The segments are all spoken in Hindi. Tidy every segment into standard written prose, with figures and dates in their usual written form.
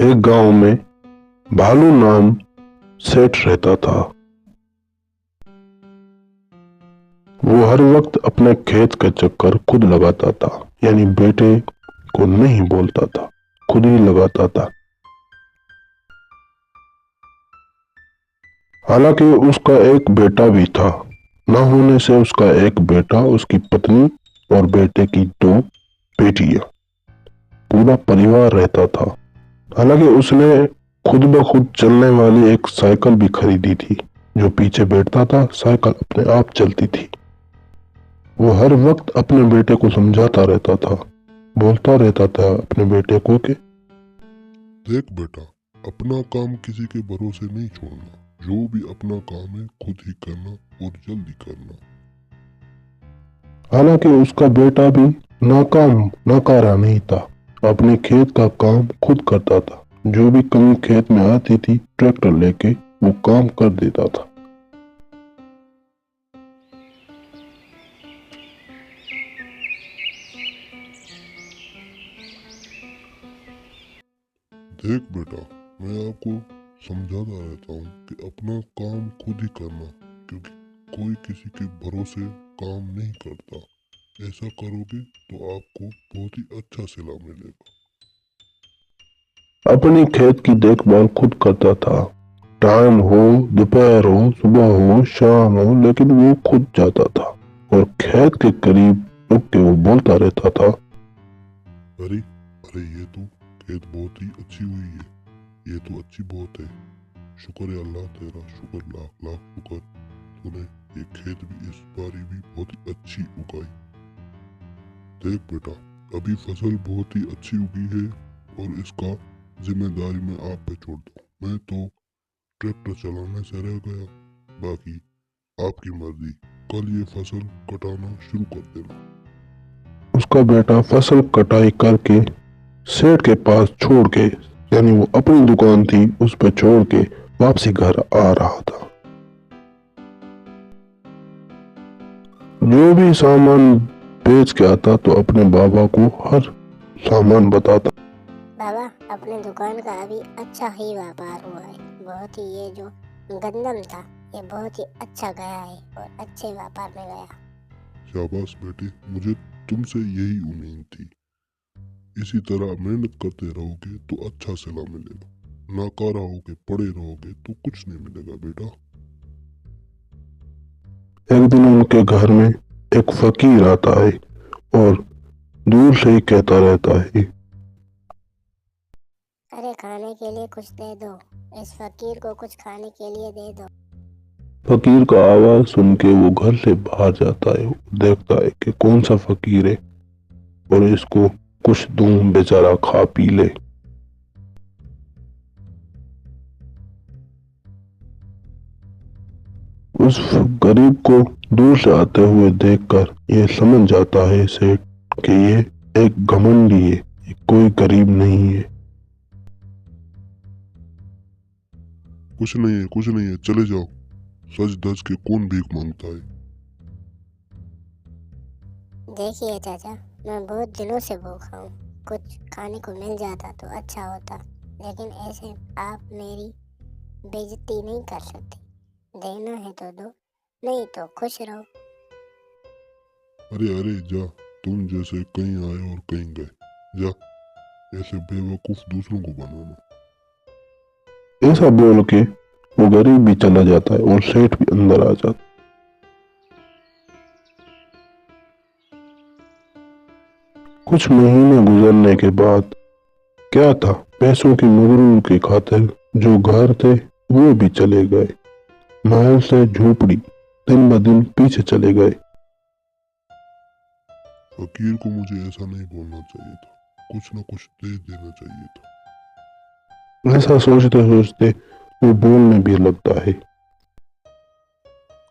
एक गांव में भालू नाम सेठ रहता था। वो हर वक्त अपने खेत का चक्कर खुद लगाता था, यानी बेटे को नहीं बोलता था, खुद ही लगाता था। हालांकि उसका एक बेटा भी था। न होने से उसका एक बेटा, उसकी पत्नी और बेटे की दो बेटियां, पूरा परिवार रहता था। हालांकि उसने खुद ब खुद चलने वाली एक साइकिल भी खरीदी थी। जो पीछे बैठता था, साइकिल अपने आप चलती थी। वो हर वक्त अपने बेटे को समझाता रहता था, बोलता रहता था अपने बेटे को कि देख बेटा, अपना काम किसी के भरोसे नहीं छोड़ना। जो भी अपना काम है खुद ही करना और जल्दी करना। हालांकि उसका बेटा भी नाकारा नहीं था। अपने खेत का काम खुद करता था। जो भी कमी खेत में आती थी, ट्रैक्टर लेके वो काम कर देता था। देख बेटा, मैं आपको समझाता रहता हूँ कि अपना काम खुद ही करना, क्योंकि कोई किसी के भरोसे काम नहीं करता। ऐसा करोगे तो आपको बहुत ही अच्छा सिला मिलेगा। अपनी खेत की देखभाल खुद करता था। टाइम हो, दोपहर हो, सुबह हो, शाम हो, लेकिन वो खुद जाता था और खेत के करीब रुक के वो बोलता रहता था, अरे अरे, ये तो खेत बहुत ही अच्छी हुई है। ये तो अच्छी बहुत है। शुक्र है अल्लाह तेरा, शुक्र, लाख लाख शुक्र। तूने ये खेत भी इस बारी भी बहुत ही अच्छी उगाई। देख बेटा, अभी फसल बहुत ही अच्छी उगी है और इसका जिम्मेदारी मैं आप पे छोड़ दूँ। मैं तो ट्रैक्टर चलाने से रह गया, बाकी आपकी मर्जी। कल ये फसल कटाना शुरू कर देना। उसका बेटा फसल कटाई करके सेठ के पास छोड़ के, यानी वो अपनी दुकान थी उस पर छोड़ के वापसी घर आ रहा था। जो भी सामान बेच के आता तो अपने बाबा को हर सामान बताता। बाबा, अपने दुकान का अभी अच्छा ही व्यापार हुआ है। बहुत ही ये जो गंदम था ये बहुत ही अच्छा गया है और अच्छे व्यापार में गया। शाबाश बेटे, मुझे तुमसे यही उम्मीद थी। इसी तरह मेहनत करते रहोगे तो अच्छा सिला मिलेगा। नाकारा होगे, पड़े रहोगे तो कुछ नहीं मिलेगा बेटा। एक दिन उनके घर में एक फकीर आता है और दूर से ही कहता रहता है, अरे खाने के लिए कुछ दे दो, इस फकीर को कुछ खाने के लिए दे दो। फकीर का आवाज सुन के वो घर से बाहर जाता है। वो देखता है कि कौन सा फकीर है और इसको कुछ दूं, बेचारा खा पी ले। उस गरीब को दूर से आते हुए देखकर ये समझ जाता है सेठ कि ये एक घमंडी है, ये कोई गरीब नहीं है। कुछ नहीं है, कुछ नहीं है, चले जाओ। सच धज के कौन भीख मांगता है। देखिए चाचा, मैं बहुत दिनों से भूखा हूँ। कुछ खाने को मिल जाता तो अच्छा होता, लेकिन ऐसे आप मेरी बेइज्जती नहीं कर सकते। देना है तो दो, नहीं तो खुश रहो। अरे अरे जा, तुम जैसे कहीं आए और कहीं गए। जा, ऐसे बेवकूफ दूसरों को बनाना। ऐसा बोल के वो गरीब भी चला जाता है और सेठ भी अंदर आ जाता है। कुछ महीने गुजरने के बाद क्या था, पैसों की मगरूर की खातिर जो घर थे वो भी चले गए। महल से झोपड़ी दिन ब दिन पीछे चले गए। फकीर को मुझे ऐसा नहीं बोलना चाहिए था। कुछ ना कुछ दे देना चाहिए था। ऐसा सोचते सोचते वो बोलने भी लगता है,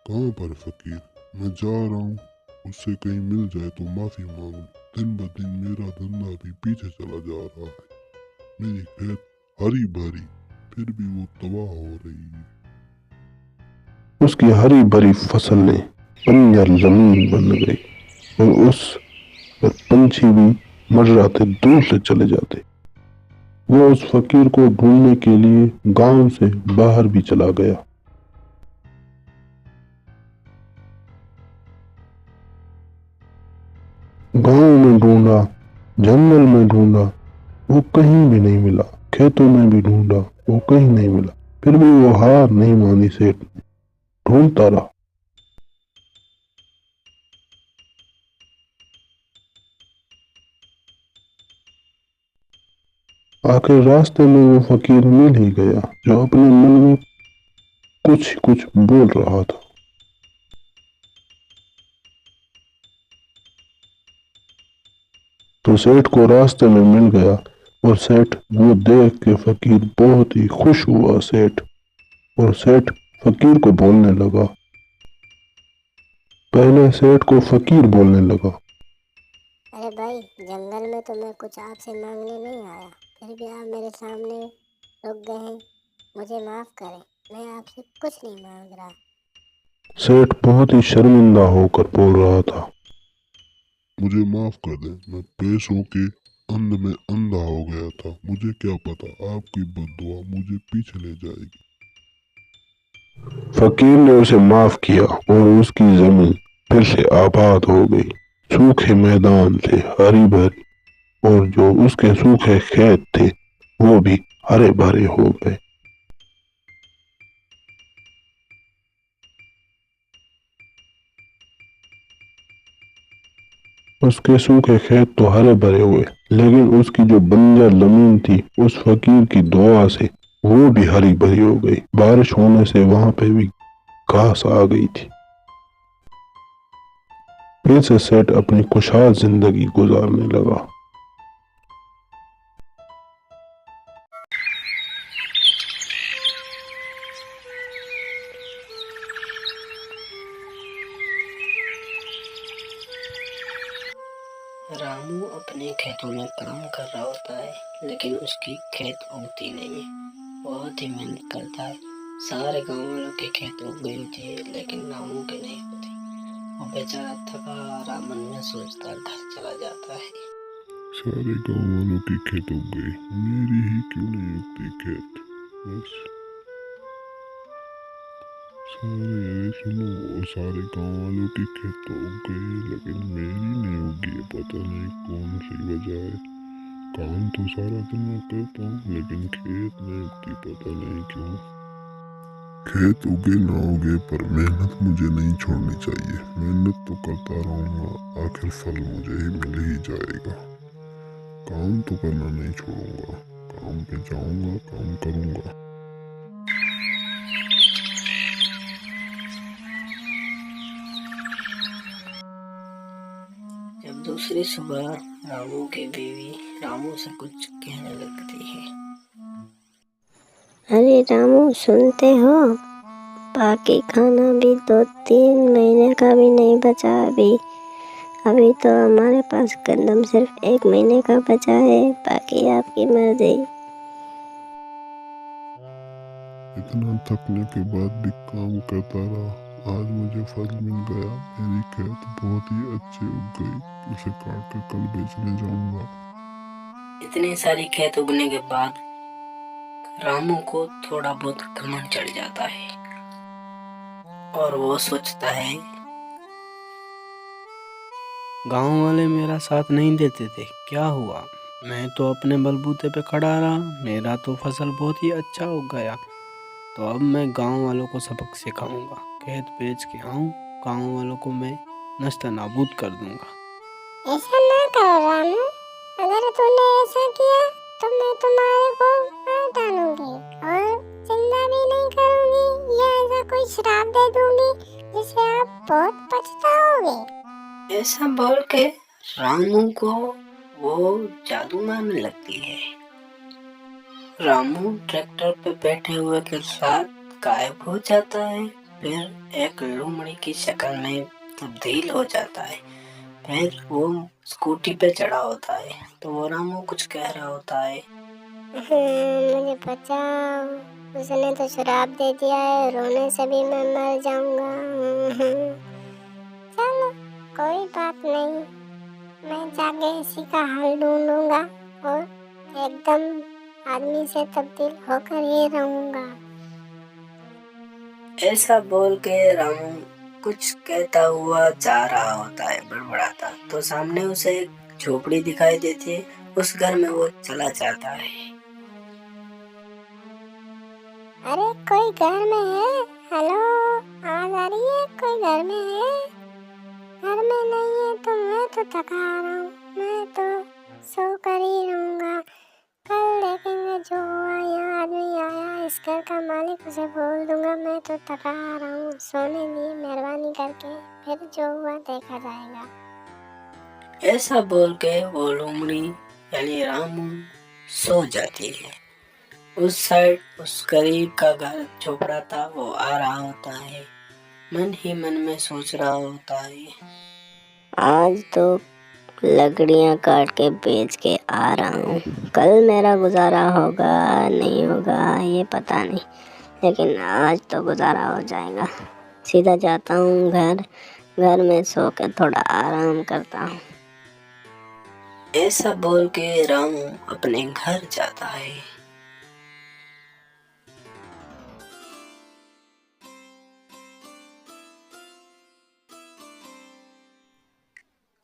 कहाँ पर फकीर? मैं जा रहा हूँ, उससे कहीं मिल जाए तो माफी मांगू। दिन ब दिन मेरा धंधा भी पीछे चला जा रहा है। मेरी खेत हरी भरी, फिर भी वो तबाह हो रही है। उसकी हरी भरी फसलें बंजर जमीन बन गई और उस पर पंछी भी मर जाते, दूर से चले जाते। वो उस फकीर को ढूंढने के लिए गांव से बाहर भी चला गया। गांव में ढूंढा, जंगल में ढूंढा, वो कहीं भी नहीं मिला। खेतों में भी ढूंढा, वो कहीं नहीं मिला। फिर भी वो हार नहीं मानी, सेठ ढूंढता रहा। आखिर रास्ते में वो फकीर मिल ही गया, जो अपने मन में कुछ कुछ बोल रहा था। तो सेठ को रास्ते में मिल गया और सेठ वो देख के फकीर बहुत ही खुश हुआ सेठ। और सेठ फकीर को बोलने लगा। पहले सेठ को फकीर बोलने लगा। अरे भाई, जंगल में तो मैं कुछ आपसे मांगने नहीं आया, फिर भी आप मेरे सामने रुक गए हैं। मुझे माफ करें, मैं आपसे कुछ नहीं मांग रहा। सेठ बहुत ही शर्मिंदा होकर बोल रहा था। मुझे माफ कर दे, मैं पैसों के अंध में अंधा हो गया था। मुझे क्या पता आपकी बद्दुआ मुझे पीछे ले जाएगी। फकीर ने उसे माफ किया और उसकी जमीन फिर से आबाद हो गई। सूखे मैदान थे हरी भरी, और जो उसके सूखे खेत थे वो भी हरे भरे हो गए। उसके सूखे खेत तो हरे भरे हुए, लेकिन उसकी जो बंजर जमीन थी उस फकीर की दुआ से वो भी हरी भरी हो गई। बारिश होने से वहां पे भी घास आ गई थी। फिर से सेठ अपनी खुशहाल जिंदगी गुजारने लगा। रामू अपने खेतों में काम कर रहा होता है, लेकिन उसकी खेत उगती नहीं है। बहुत ही मेहनत करता है। सारे गांव वालों के खेत उग गई होती है, लेकिन रामू के नहीं होती। वो बेचारा थका हारा मन में सोचता घर चला जाता है। सारे गांव वालों की खेत उग गई, मेरी ही क्यों नहीं उगती खेत। बस सारे गांव वालों की खेत तो उग गई, लेकिन मेरी नहीं उगी। पता नहीं कौन सी वजह है। काम तो सारा दिन मैं करता हूँ, लेकिन खेत नहीं उगती, पता नहीं क्यों। खेत उगे ना उगे, पर मेहनत मुझे नहीं छोड़नी चाहिए। मेहनत तो करता रहूंगा, आखिर फल मुझे ही मिल ही जाएगा। काम तो करना नहीं छोड़ूंगा, काम पे जाऊंगा, काम करूंगा। जब दूसरी सुबह रामू की बीवी रामू से कुछ कहने लगती है। अरे रामू, सुनते हो? बाकी खाना भी 2-3 महीने का भी नहीं बचा। अभी तो हमारे पास गंदम सिर्फ 1 महीने का बचा है, बाकी आपकी मर्जी। इतना थकने के बाद भी काम करता रहा। आज मुझे फल मिल गया। मेरी खेत बहुत ही अच्छी उग गई। उसे काट कर कल बेचने जाऊंगा। इतनी सारी खेत उगने के बाद रामू को थोड़ा बहुत घमंड चढ़ जाता है और वो सोचता है, गांव वाले मेरा साथ नहीं देते थे, क्या हुआ? मैं तो अपने बलबूते पे खड़ा रहा, मेरा तो फसल बहुत ही अच्छा उग गया। तो अब मैं गांव वालों को सबक सिखाऊंगा। खेत बेच के आऊं, गांव वालों को मैं नस्ता नाबूद कर दूंगा। ऐसा ना करो रामू, अगर तूने ऐसा किया तो मैं तुम्हारे को मार डालूंगी और जिंदा भी नहीं करूंगी, या ऐसा कोई श्राप दे दूंगी जिससे आप बहुत पछताओगे। ऐसा बोल के रामू को वो जादू मारने लगती है। रामू ट्रैक्टर पे बैठे हुए के साथ गायब हो जाता है, फिर एक लोमड़ी की शक्ल में तब्दील हो जाता है। फिर वो स्कूटी पे चढ़ा होता है, तो वो रामू कुछ कह रहा होता है, मुझे बचाओ, उसने तो श्राप दे दिया है, रोने से भी मैं मर जाऊंगा। चलो कोई बात नहीं, मैं जाके इसी का हल ढूंढूंगा और एकदम आदमी से तब्दील होकर ही रहूंगा। ऐसा बोल के रामू कुछ कहता हुआ जा रहा होता है, बड़बड़ाता। तो सामने उसे एक झोपड़ी दिखाई देती है। उस घर में वो चला जाता है। अरे कोई घर में है? हेलो, आवाज आ रही है? कोई घर में है? घर में नहीं है तो मैं तो थका आ रहा हूँ, मैं तो सो कर ही रहूंगा। कल देखेंगे जो हुआ। यहाँ आदमी आया, इस घर का मालिक, उसे बोल दूंगा मैं तो थका आ रहा हूँ, सोने दी मेहरबानी करके, फिर जो हुआ देखा जाएगा। ऐसा बोल के वो लोमड़ी यानी रामू सो जाती है। उस साइड उस गरीब का घर झोपड़ा था, वो आ रहा होता है। मन ही मन में सोच रहा होता है, आज तो लकड़ियाँ काट के बेच के आ रहा हूँ। कल मेरा गुजारा होगा नहीं होगा ये पता नहीं, लेकिन आज तो गुजारा हो जाएगा। सीधा जाता हूँ घर में सो के थोड़ा आराम करता हूँ। ऐसा बोल के रामू अपने घर जाता है।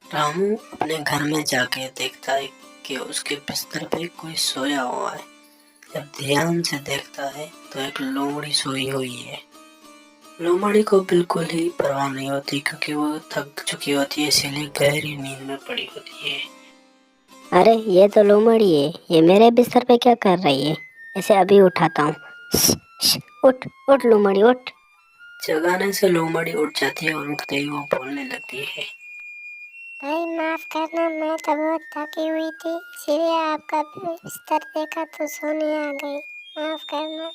रामू अपने घर में जाके देखता है कि उसके बिस्तर पे कोई सोया हुआ है। जब ध्यान से देखता है तो एक लोमड़ी सोई हुई है। लोमड़ी को बिल्कुल ही परवाह नहीं होती, क्योंकि वो थक चुकी होती है, इसीलिए गहरी नींद में पड़ी होती है। अरे ये तो लोमड़ी है, ये मेरे बिस्तर पे क्या कर रही है? इसे अभी उठाता हूँ। उठ उठ लोमड़ी उठ। जगाने से लोमड़ी उठ जाती है और उठते ही वो बोलने लगती है, भाई माफ करना, मैं तो बहुत थकी हुई थी, इसीलिए आपका बिस्तर देखा तो सोने आ गई, माफ करना।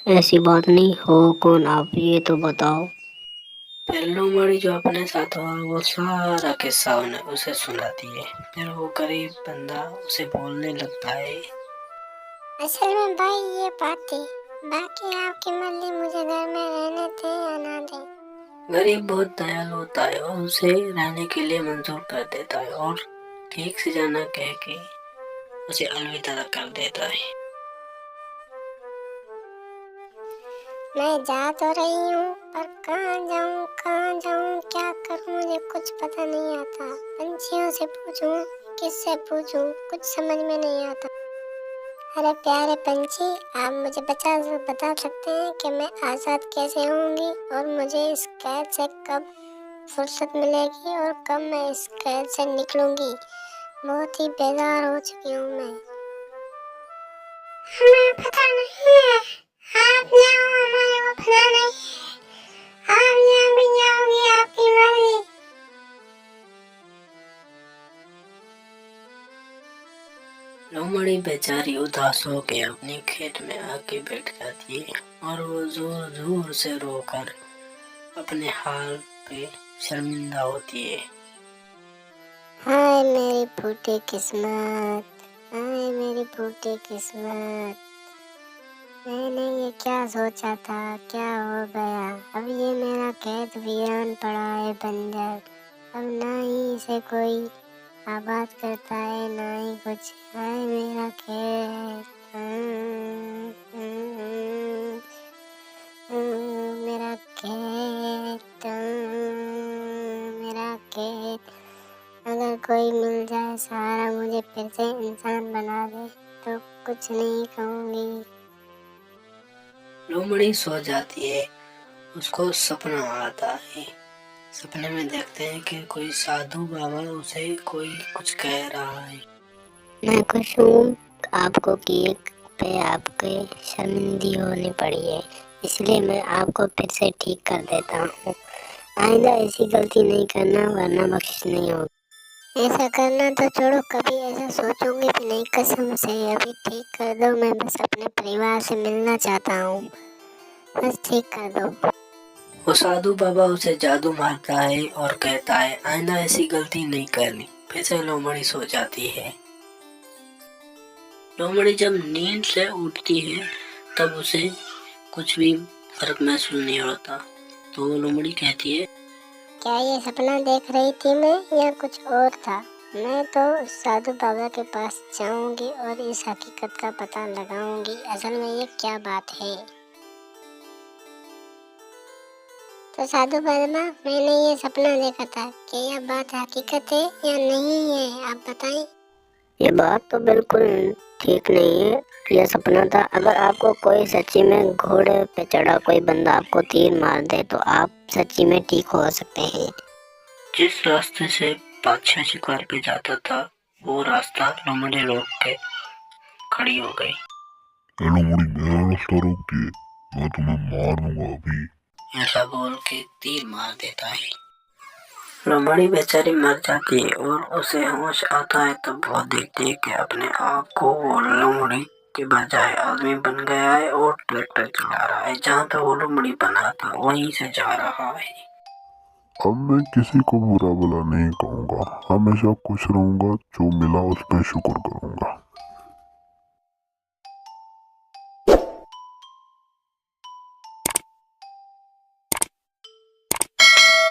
ऐसी बात नहीं, हो कौन आप, ये तो बताओ। फिर लोमड़ी जो अपने साथ हुआ वो सारा किस्सा उसे सुनाती है। फिर वो गरीब बंदा उसे बोलने लगता है, असल में भाई ये बात थी, बाकी आपकी मर्जी, मुझे घर में रहने दे या ना दे। गरीब बहुत दयालु होता है और उसे रहने के लिए मंजूर कर देता है और ठीक से जाना कह के उसे अलविदा कर देता है। मैं जा तो रही हूँ, पर कहाँ जाऊँ क्या करूँ, मुझे कुछ पता नहीं आता। पंछियों से पूछूं, किससे पूछूं, कुछ समझ में नहीं आता। अरे प्यारे पंछी, आप मुझे बता सकते हैं कि मैं आज़ाद कैसे होंगी और मुझे इस कैद से कब फुर्सत मिलेगी और कब मैं इस कैद से निकलूंगी? बहुत ही बेजार हो चुकी हूँ मैं। हमें पता नहीं है, आप जाओ, हमारे को पता नहीं है, आप यहाँ भी जाओगी, आपकी मर्जी। लोमड़ी बेचारी उदास होकर अपने खेत में आके बैठ जाती है और वो जोर जोर से रोकर अपने हाल पे शर्मिंदा होती है। हाय मेरी फूटी किस्मत, हाय मेरी फूटी किस्मत, मैंने ये क्या सोचा था, क्या हो गया? अब ये मेरा खेत वीरान पड़ा है, बंजर। अब ना ही इसे कोई आबाद करता है, ना ही कुछ। हाय मेरा खेत, मेरा खेत, मेरा खेत। अगर कोई मिल जाए सहारा, मुझे फिर से इंसान बना दे, तो कुछ नहीं कहूँगी। लोमड़ी सो जाती है। उसको सपना आता है। सपने में देखते हैं कि कोई साधु बाबा उसे कोई कुछ कह रहा है। मैं खुश हूँ आपको कि एक पे आपके शर्मिंदी होनी पड़ी है, इसलिए मैं आपको फिर से ठीक कर देता हूँ। आइंदा ऐसी गलती नहीं करना, वरना बख्शिश नहीं होगी। ऐसा करना तो छोड़ो, कभी ऐसा सोचूंगी भी नहीं, कसम से। अभी ठीक कर दो, मैं बस अपने परिवार से मिलना चाहता हूँ, बस ठीक कर दो। वो साधु बाबा उसे जादू मारता है और कहता है आइंदा ऐसी गलती नहीं करनी। फिर से लोमड़ी सो जाती है। लोमड़ी जब नींद से उठती है तब उसे कुछ भी फर्क महसूस नहीं होता। तो वो लोमड़ी कहती है, क्या ये सपना देख रही थी मैं, या कुछ और था? मैं तो साधु बाबा के पास जाऊंगी और इस हकीकत का पता लगाऊंगी, असल में ये क्या बात है। तो साधु बाबा, मैंने ये सपना देखा था, क्या यह बात हकीकत है या नहीं है, आप बताएं। ये बात तो बिल्कुल ठीक नहीं है, यह सपना था। अगर आपको कोई सच्ची में घोड़े पे चढ़ा कोई बंदा आपको तीर मार दे तो आप सच्ची में ठीक हो सकते हैं। जिस रास्ते से बादशाह शिकार पे जाता था वो रास्ता लोमड़ी रोक के खड़ी हो गई। लोमड़ी, मेरा रास्ता रोक दिए, मैं तुम्हें मार दूंगा अभी। ऐसा बोल के तीर मार देता है। लोमड़ी बेचारी मर जाती है और उसे होश आता है तब वो देखती है कि अपने आप को वो लोमड़ी के बजाय आदमी बन गया है और ट्रैक्टर चला रहा है। जहाँ पे वो लोमड़ी बना था वहीं से जा रहा है। अब मैं किसी को बुरा भला नहीं कहूँगा, हमेशा खुश रहूँगा, जो मिला उस पर शुक्र करूँगा।